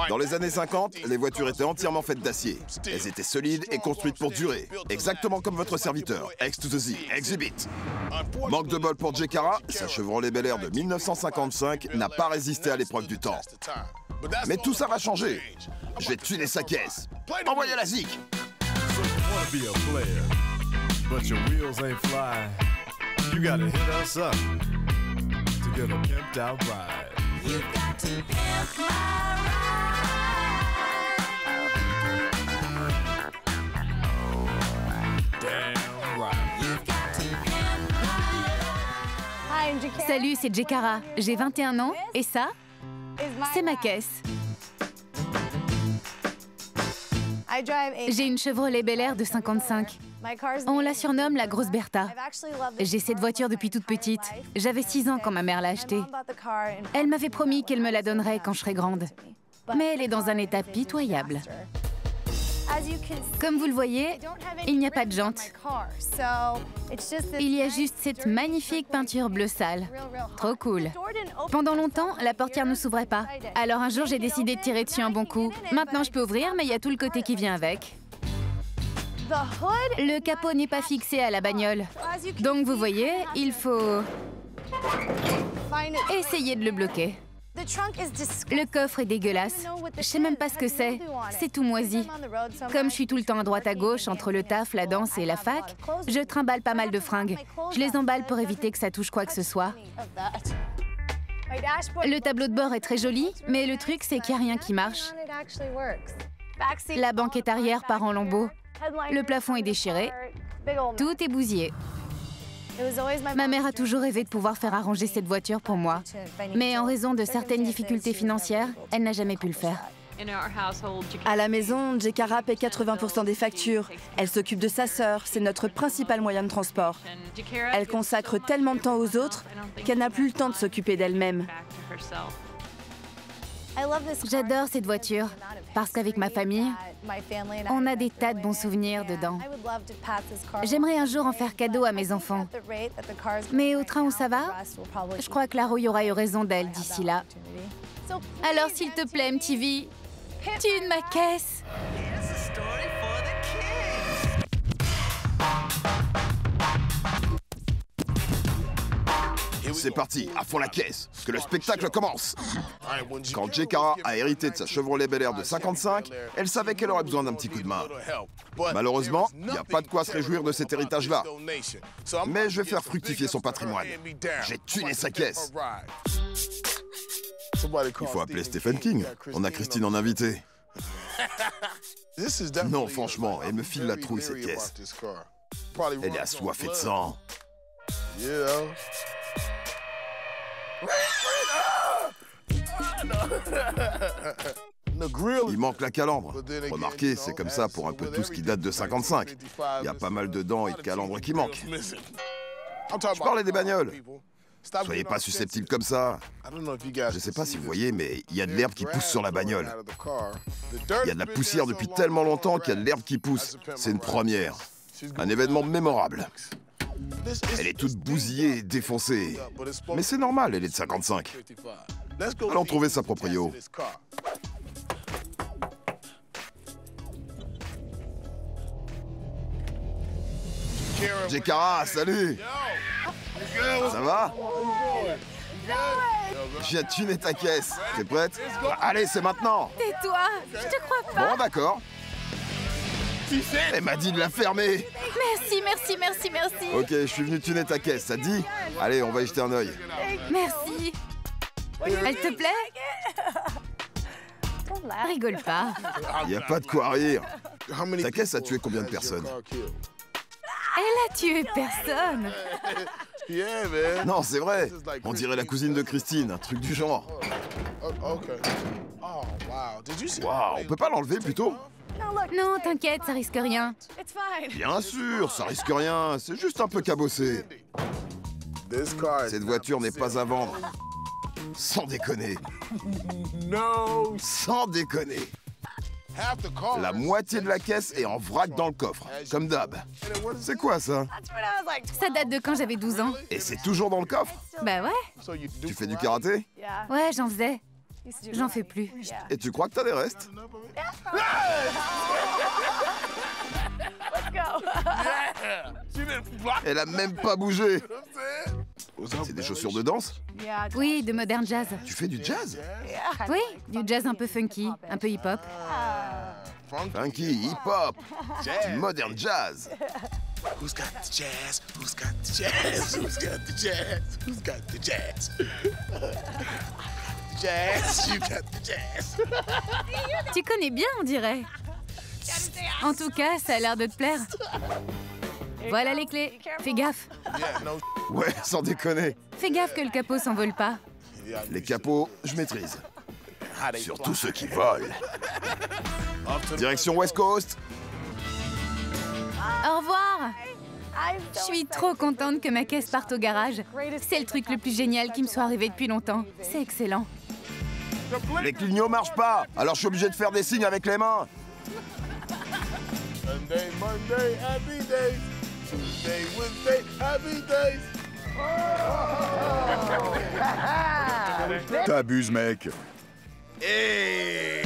Dans les années 50, les voitures étaient entièrement faites d'acier. Elles étaient solides et construites pour durer. Exactement comme votre serviteur, X to the Z, Exhibit. Manque de bol pour Jecara, sa Chevrolet Bel Air de 1955 n'a pas résisté à l'épreuve du temps. Mais tout ça va changer. Je vais tuner sa caisse. Envoyez la zik. Salut, c'est Jecara. J'ai 21 ans et ça, c'est ma caisse. J'ai une Chevrolet Bel Air de 55. On la surnomme la grosse Bertha. J'ai cette voiture depuis toute petite. J'avais 6 ans quand ma mère l'a achetée. Elle m'avait promis qu'elle me la donnerait quand je serais grande. Mais elle est dans un état pitoyable. Comme vous le voyez, il n'y a pas de jantes. Il y a juste cette magnifique peinture bleu sale. Trop cool. Pendant longtemps, la portière ne s'ouvrait pas. Alors un jour, j'ai décidé de tirer dessus un bon coup. Maintenant, je peux ouvrir, mais il y a tout le côté qui vient avec. Le capot n'est pas fixé à la bagnole. Donc vous voyez, il faut essayer de le bloquer. Le coffre est dégueulasse. Je sais même pas ce que c'est. C'est tout moisi. Comme je suis tout le temps à droite à gauche, entre le taf, la danse et la fac, je trimballe pas mal de fringues. Je les emballe pour éviter que ça touche quoi que ce soit. Le tableau de bord est très joli, mais le truc, c'est qu'il n'y a rien qui marche. La banquette arrière part en lambeaux. Le plafond est déchiré. Tout est bousillé. Ma mère a toujours rêvé de pouvoir faire arranger cette voiture pour moi. Mais en raison de certaines difficultés financières, elle n'a jamais pu le faire. À la maison, Jecara paie 80% des factures. Elle s'occupe de sa sœur, c'est notre principal moyen de transport. Elle consacre tellement de temps aux autres qu'elle n'a plus le temps de s'occuper d'elle-même. J'adore cette voiture parce qu'avec ma famille, on a des tas de bons souvenirs dedans. J'aimerais un jour en faire cadeau à mes enfants. Mais au train où ça va, je crois que la rouille aura eu raison d'elle d'ici là. Alors s'il te plaît, MTV, tune ma caisse. C'est parti, à fond la caisse, que le spectacle commence. Quand Jecara a hérité de sa Chevrolet Bel Air de 55, elle savait qu'elle aurait besoin d'un petit coup de main. Malheureusement, il n'y a pas de quoi se réjouir de cet héritage-là. Mais je vais faire fructifier son patrimoine. J'ai tuné sa caisse. Il faut appeler Stephen King. On a Christine en invité. Non, franchement, elle me file la trouille, cette caisse. Elle est assoiffée de sang. Il manque la calandre. Remarquez, c'est comme ça pour un peu tout ce qui date de 55. Il y a pas mal de dents et de calandres qui manquent. Je parlais des bagnoles. Soyez pas susceptibles comme ça. Je sais pas si vous voyez, mais il y a de l'herbe qui pousse sur la bagnole. Il y a de la poussière depuis tellement longtemps qu'il y a de l'herbe qui pousse. C'est une première. Un événement mémorable. Elle est toute bousillée et défoncée. Mais c'est normal, elle est de 55. Allons trouver sa proprio. Jecara, salut! Ça va? J'ai tuné ta caisse. T'es prête? Allez, c'est maintenant! Tais-toi, je te crois pas. Bon, d'accord. Elle m'a dit de la fermer. Merci, merci, merci, merci. Ok, je suis venu tuner ta caisse, ça te dit? Allez, on va y jeter un œil. Merci. Elle te plaît? Rigole pas. Y a pas de quoi rire. Ta caisse a tué combien de personnes? Elle a tué personne. Non, c'est vrai. On dirait la cousine de Christine, un truc du genre. Waouh, on peut pas l'enlever plutôt? Non, t'inquiète, ça risque rien. Bien sûr, ça risque rien, c'est juste un peu cabossé. Cette voiture n'est pas à vendre. Sans déconner. Sans déconner. La moitié de la caisse est en vrac dans le coffre, comme d'hab. C'est quoi ça? Ça date de quand j'avais 12 ans. Et c'est toujours dans le coffre? Bah ouais. Tu fais du karaté? Ouais, j'en faisais. J'en fais plus. Et tu crois que t'as des restes? Elle a même pas bougé. C'est des chaussures de danse? Oui, de modern jazz. Tu fais du jazz? Oui, du jazz un peu funky, un peu hip-hop. Funky, hip-hop, modern jazz. Who's got the jazz? Who's got the jazz? Who's got the jazz? Who's got the jazz? Jazz, you got the jazz. Tu connais bien, on dirait. En tout cas, ça a l'air de te plaire. Voilà les clés. Fais gaffe. Ouais, sans déconner. Fais gaffe que le capot s'envole pas. Les capots, je maîtrise. Surtout ceux qui volent. Direction West Coast. Au revoir. Je suis trop contente que ma caisse parte au garage. C'est le truc le plus génial qui me soit arrivé depuis longtemps. C'est excellent. Les clignots marchent pas, alors je suis obligé de faire des signes avec les mains. Sunday, Monday, happy days. Tuesday, Wednesday, happy days. T'abuses, mec. Hey!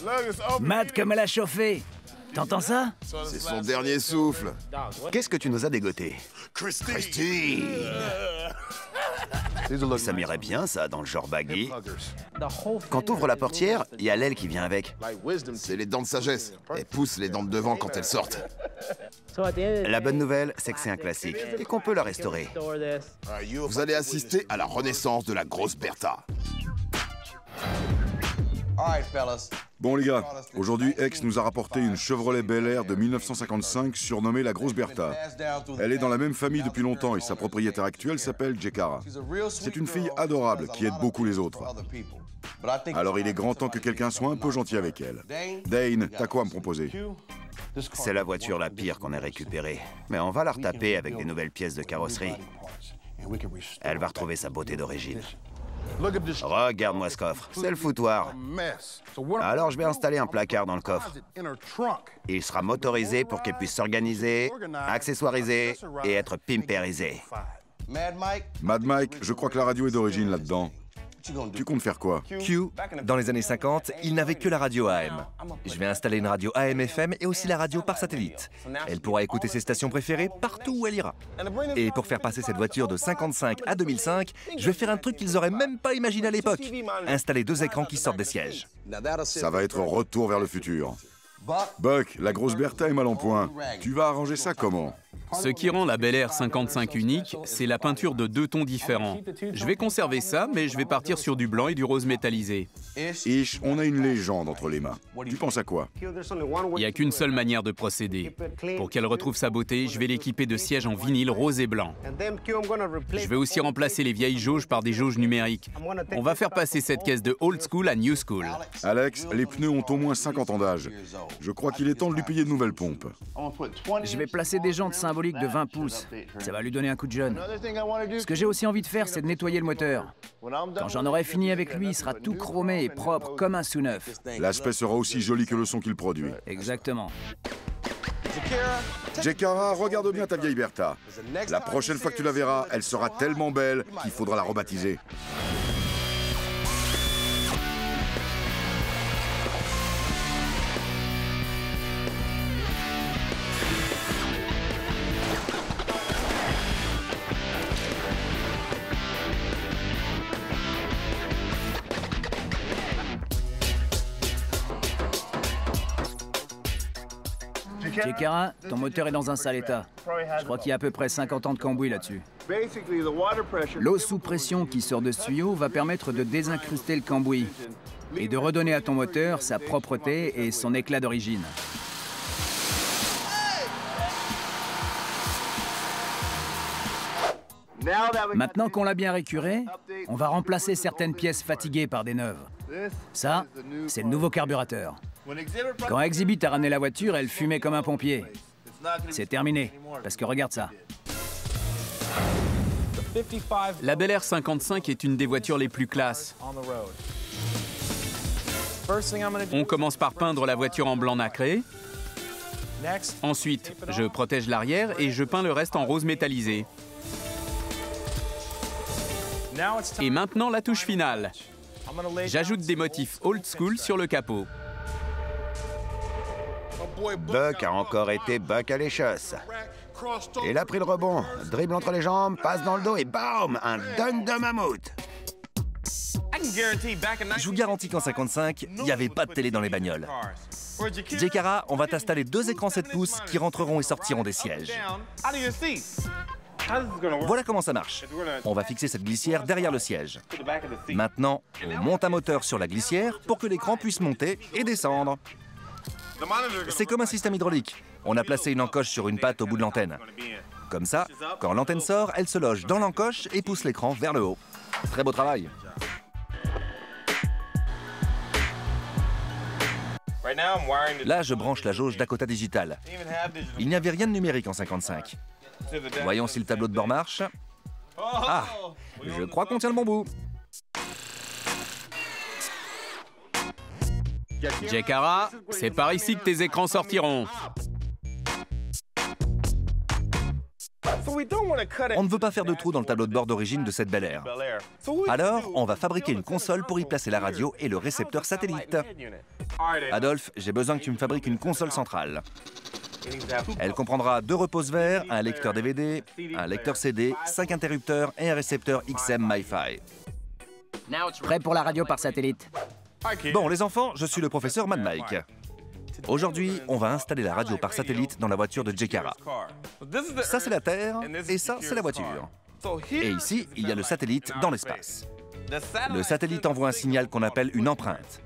Look, it's over. Matt, comme elle a chauffé. T'entends ça? C'est son dernier souffle. Qu'est-ce que tu nous as dégoté? Christy. Ça m'irait bien, ça, dans le genre baggy. Quand t'ouvres la portière, il y a l'aile qui vient avec. C'est les dents de sagesse. Elles poussent les dents de devant quand elles sortent. La bonne nouvelle, c'est que c'est un classique et qu'on peut la restaurer. Vous allez assister à la renaissance de la grosse Bertha. Bon les gars, aujourd'hui X nous a rapporté une Chevrolet Bel Air de 1955 surnommée la Grosse Bertha. Elle est dans la même famille depuis longtemps et sa propriétaire actuelle s'appelle Jekara. C'est une fille adorable qui aide beaucoup les autres. Alors il est grand temps que quelqu'un soit un peu gentil avec elle. Dane, t'as quoi à me proposer? C'est la voiture la pire qu'on ait récupérée. Mais on va la retaper avec des nouvelles pièces de carrosserie. Elle va retrouver sa beauté d'origine. Regarde-moi ce coffre, c'est le foutoir. Alors je vais installer un placard dans le coffre. Il sera motorisé pour qu'elle puisse s'organiser, accessoiriser et être pimpérisé. Mad Mike, je crois que la radio est d'origine là-dedans. Tu comptes faire quoi? Q, dans les années 50, il n'avait que la radio AM. Je vais installer une radio AM/FM et aussi la radio par satellite. Elle pourra écouter ses stations préférées partout où elle ira. Et pour faire passer cette voiture de 55 à 2005, je vais faire un truc qu'ils n'auraient même pas imaginé à l'époque. Installer 2 écrans qui sortent des sièges. Ça va être retour vers le futur. Buck, la Grosse Bertha est mal en point. Tu vas arranger ça comment? Ce qui rend la Bel Air 55 unique, c'est la peinture de 2 tons différents. Je vais conserver ça, mais je vais partir sur du blanc et du rose métallisé. Ish, on a une légende entre les mains. Tu penses à quoi? Il n'y a qu'une seule manière de procéder. Pour qu'elle retrouve sa beauté, je vais l'équiper de sièges en vinyle rose et blanc. Je vais aussi remplacer les vieilles jauges par des jauges numériques. On va faire passer cette caisse de old school à new school. Alex, les pneus ont au moins 50 ans d'âge. Je crois qu'il est temps de lui payer de nouvelles pompes. Je vais placer des jantes symboliques de 20 pouces. Ça va lui donner un coup de jeune. Ce que j'ai aussi envie de faire, c'est de nettoyer le moteur. Quand j'en aurai fini avec lui, il sera tout chromé et propre comme un sous neuf. L'aspect sera aussi joli que le son qu'il produit. Exactement. Jekara, regarde bien ta vieille Bertha. La prochaine fois que tu la verras, elle sera tellement belle qu'il faudra la rebaptiser. Jekara, ton moteur est dans un sale état. Je crois qu'il y a à peu près 50 ans de cambouis là-dessus. L'eau sous pression qui sort de ce tuyau va permettre de désincruster le cambouis et de redonner à ton moteur sa propreté et son éclat d'origine. Maintenant qu'on l'a bien récuré, on va remplacer certaines pièces fatiguées par des neuves. Ça, c'est le nouveau carburateur. Quand Exhibit a ramené la voiture, elle fumait comme un pompier. C'est terminé, parce que regarde ça. La Bel Air 55 est une des voitures les plus classes. On commence par peindre la voiture en blanc nacré. Ensuite, je protège l'arrière et je peins le reste en rose métallisé. Et maintenant, la touche finale. J'ajoute des motifs old school sur le capot. Buck a encore été Buck à l'échasse. Il a pris le rebond, dribble entre les jambes, passe dans le dos et bam, un dunk de mammouth. Je vous garantis qu'en 55, il n'y avait pas de télé dans les bagnoles. Jekara, on va t'installer 2 écrans 7 pouces qui rentreront et sortiront des sièges. Voilà comment ça marche. On va fixer cette glissière derrière le siège. Maintenant, on monte un moteur sur la glissière pour que l'écran puisse monter et descendre. C'est comme un système hydraulique. On a placé une encoche sur une patte au bout de l'antenne. Comme ça, quand l'antenne sort, elle se loge dans l'encoche et pousse l'écran vers le haut. Très beau travail. Là, je branche la jauge Dakota Digital. Il n'y avait rien de numérique en 55. Voyons si le tableau de bord marche. Ah, je crois qu'on tient le bon bout. Jekara, c'est par ici que tes écrans sortiront. On ne veut pas faire de trou dans le tableau de bord d'origine de cette Bel Air. Alors, on va fabriquer une console pour y placer la radio et le récepteur satellite. Adolphe, j'ai besoin que tu me fabriques une console centrale. Elle comprendra 2 repose-verres, un lecteur DVD, un lecteur CD, 5 interrupteurs et un récepteur XM MiFi. Prêt pour la radio par satellite. Bon, les enfants, je suis le professeur Mad Mike. Aujourd'hui, on va installer la radio par satellite dans la voiture de Jekara. Ça, c'est la Terre, et ça, c'est la voiture. Et ici, il y a le satellite dans l'espace. Le satellite envoie un signal qu'on appelle une empreinte.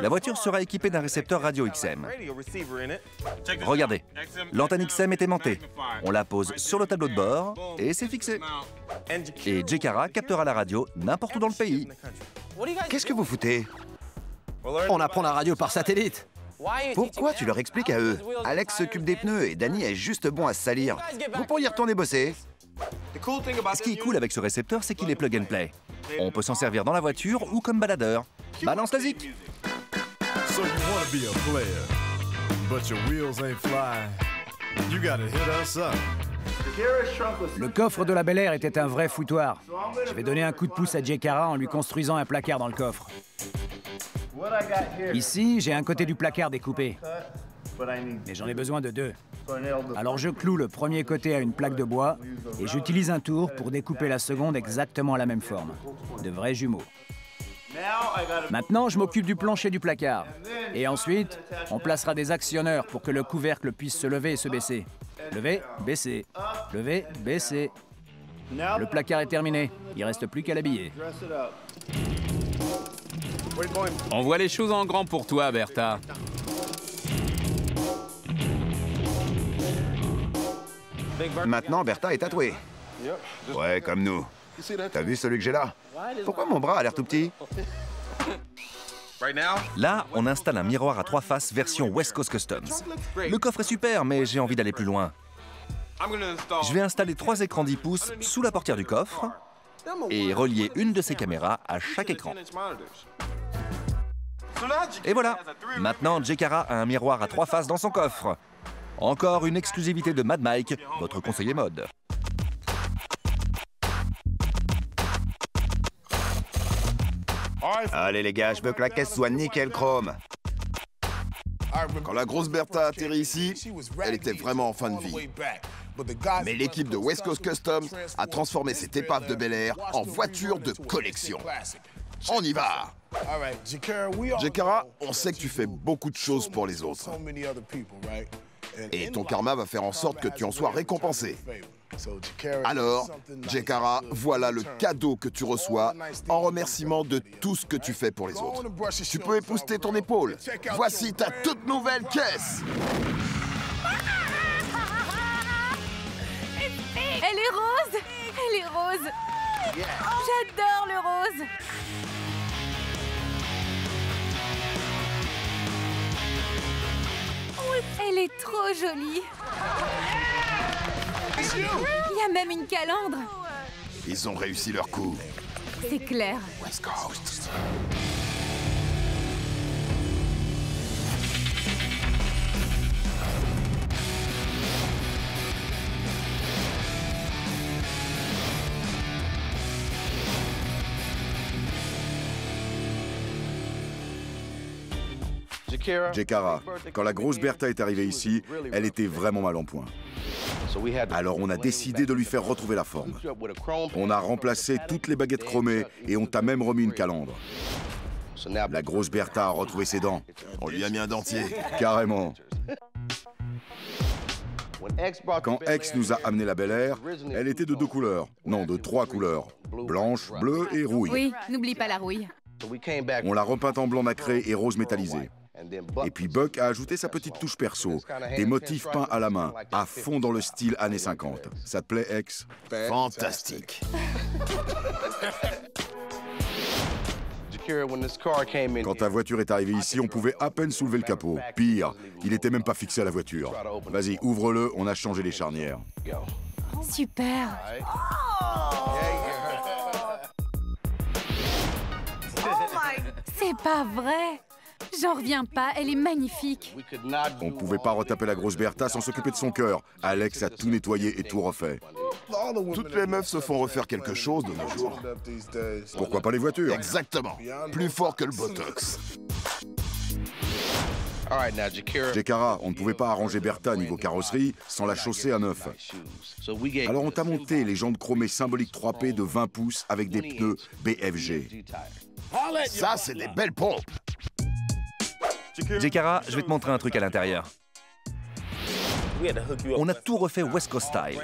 La voiture sera équipée d'un récepteur radio XM. Regardez, l'antenne XM est aimantée. On la pose sur le tableau de bord, et c'est fixé. Et Jekara captera la radio n'importe où dans le pays. Qu'est-ce que vous foutez? On apprend la radio par satellite. Pourquoi tu leur expliques à eux? Alex s'occupe des pneus et Danny est juste bon à se salir. Vous pourriez retourner bosser. Ce qui est cool avec ce récepteur, c'est qu'il est plug and play. On peut s'en servir dans la voiture ou comme baladeur. Balance la zik. Le coffre de la Bel Air était un vrai foutoir. Je vais donner un coup de pouce à Jekara en lui construisant un placard dans le coffre. Ici, j'ai un côté du placard découpé. Mais j'en ai besoin de 2. Alors je cloue le premier côté à une plaque de bois et j'utilise un tour pour découper la seconde exactement à la même forme. De vrais jumeaux. Maintenant, je m'occupe du plancher du placard. Et ensuite, on placera des actionneurs pour que le couvercle puisse se lever et se baisser. Lever, baisser. Lever, baisser. Le placard est terminé. Il ne reste plus qu'à l'habiller. On voit les choses en grand pour toi, Bertha. Maintenant, Bertha est tatouée. Ouais, comme nous. T'as vu celui que j'ai là? Pourquoi mon bras a l'air tout petit? Là, on installe un miroir à 3 faces version West Coast Customs. Le coffre est super, mais j'ai envie d'aller plus loin. Je vais installer 3 écrans 10 pouces sous la portière du coffre et relier une de ces caméras à chaque écran. Et voilà, maintenant Jekara a un miroir à 3 faces dans son coffre. Encore une exclusivité de Mad Mike, votre conseiller mode. Allez les gars, je veux que la caisse soit nickel chrome. Quand la grosse Bertha atterrit ici, elle était vraiment en fin de vie. Mais l'équipe de West Coast Customs a transformé cette épave de Bel Air en voiture de collection. On y va! Jekara, on sait que tu fais beaucoup de choses pour les autres. Et ton karma va faire en sorte que tu en sois récompensé. Alors, Jekara, voilà le cadeau que tu reçois en remerciement de tout ce que tu fais pour les autres. Tu peux épousseter ton épaule. Voici ta toute nouvelle caisse. Elle est rose! Elle est rose! J'adore le rose! Elle est trop jolie! Il y a même une calandre! Ils ont réussi leur coup. C'est clair. West Coast. Jekara, quand la grosse Bertha est arrivée ici, elle était vraiment mal en point. Alors on a décidé de lui faire retrouver la forme. On a remplacé toutes les baguettes chromées et on t'a même remis une calandre. La grosse Bertha a retrouvé ses dents. On lui a mis un dentier. Carrément. Quand X nous a amené la Bel Air, elle était de 2 couleurs. Non, de 3 couleurs. Blanche, bleue et rouille. Oui, n'oublie pas la rouille. On l'a repeinte en blanc nacré et rose métallisé. Et puis Buck a ajouté sa petite touche perso, des motifs peints à la main, à fond dans le style années 50. Ça te plaît, X? Fantastique. Quand ta voiture est arrivée ici, on pouvait à peine soulever le capot. Pire, il était même pas fixé à la voiture. Vas-y, ouvre-le, on a changé les charnières. Super. C'est pas vrai. J'en reviens pas, elle est magnifique. On pouvait pas retaper la grosse Bertha sans s'occuper de son cœur. Alex a tout nettoyé et tout refait. Toutes les meufs se font refaire quelque chose de nos jours. Pourquoi pas les voitures? Exactement. Plus fort que le Botox. Jekara, on ne pouvait pas arranger Bertha niveau carrosserie sans la chausser à neuf. Alors on t'a monté les jantes chromées symboliques 3P de 20 pouces avec des pneus BFG. Ça, c'est des belles pompes. Jekara, je vais te montrer un truc à l'intérieur. On a tout refait West Coast style.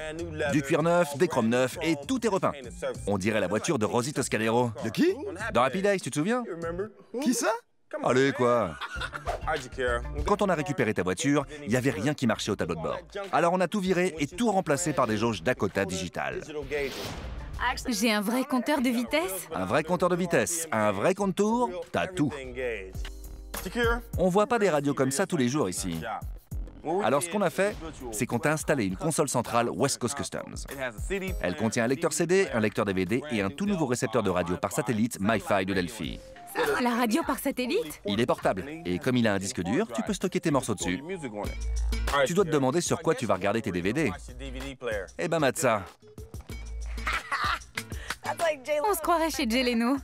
Du cuir neuf, des chromes neufs et tout est repeint. On dirait la voiture de Rosie Toscadero. De qui? Dans Happy Days, tu te souviens? Qui ça? Allez, quoi. Quand on a récupéré ta voiture, il n'y avait rien qui marchait au tableau de bord. Alors on a tout viré et tout remplacé par des jauges Dakota digitales. J'ai un vrai compteur de vitesse. Un vrai compteur de vitesse, un vrai compte-tour, t'as tout. On voit pas des radios comme ça tous les jours ici. Alors ce qu'on a fait, c'est qu'on t'a installé une console centrale West Coast Customs. Elle contient un lecteur CD, un lecteur DVD et un tout nouveau récepteur de radio par satellite MiFi de Delphi. La radio par satellite? Il est portable, et comme il a un disque dur, tu peux stocker tes morceaux dessus. Tu dois te demander sur quoi tu vas regarder tes DVD. Eh ben mate ça. On se croirait chez Jay Leno.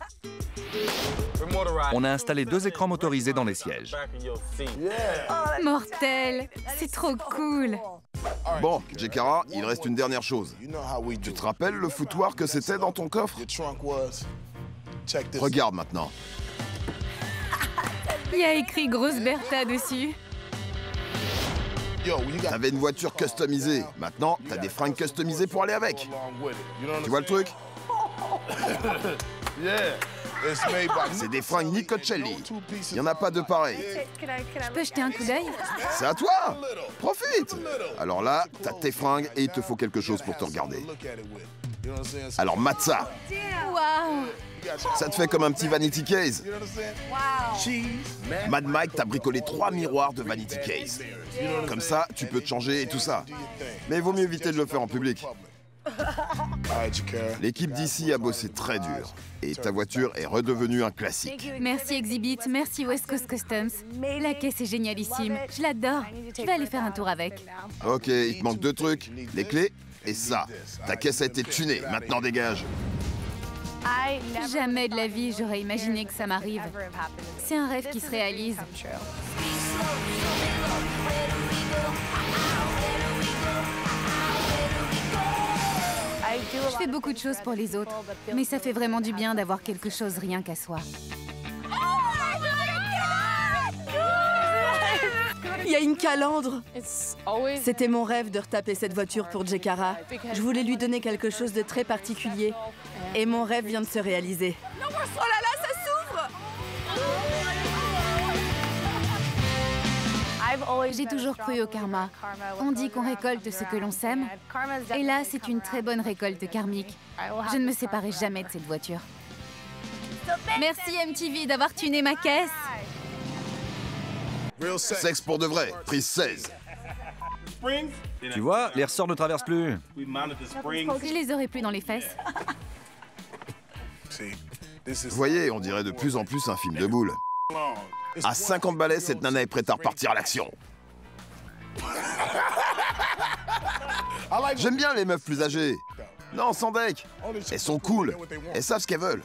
On a installé 2 écrans motorisés dans les sièges. Mortel, c'est trop cool. Bon, Jekara, il reste une dernière chose. Tu te rappelles le foutoir que c'était dans ton coffre? Regarde maintenant. Il y a écrit Grosse Bertha dessus. T'avais une voiture customisée. Maintenant, t'as des fringues customisées pour aller avec. Tu vois le truc? C'est des fringues Nicocelli. Il n'y en a pas de pareil. Je peux jeter un coup d'œil? C'est à toi. Profite. Alors là, t'as tes fringues et il te faut quelque chose pour te regarder. Alors mate ça. Waouh! Ça te fait comme un petit vanity case. Mad Mike t'a bricolé 3 miroirs de vanity case. Comme ça, tu peux te changer et tout ça. Mais il vaut mieux éviter de le faire en public. L'équipe d'ici a bossé très dur. Et ta voiture est redevenue un classique. Merci Exhibit, merci West Coast Customs. La caisse est génialissime, je l'adore. Je vais aller faire un tour avec. Ok, il te manque 2 trucs. Les clés et ça. Ta caisse a été tunée, maintenant dégage. Jamais de la vie j'aurais imaginé que ça m'arrive. C'est un rêve qui se réalise. Je fais beaucoup de choses pour les autres, mais ça fait vraiment du bien d'avoir quelque chose rien qu'à soi. Il y a une calandre. C'était mon rêve de retaper cette voiture pour Jekara. Je voulais lui donner quelque chose de très particulier. Et mon rêve vient de se réaliser. Oh là là, ça s'ouvre! J'ai toujours cru au karma. On dit qu'on récolte ce que l'on sème. Et là, c'est une très bonne récolte karmique. Je ne me séparerai jamais de cette voiture. Merci MTV d'avoir tuné ma caisse. Sexe pour de vrai, prise 16. Tu vois, les ressorts ne traversent plus. Je les aurais plus dans les fesses. Vous voyez, on dirait de plus en plus un film de boules. À 50 balais, cette nana est prête à repartir à l'action. J'aime bien les meufs plus âgées. Non, sans deck. Elles sont cool. Elles savent ce qu'elles veulent.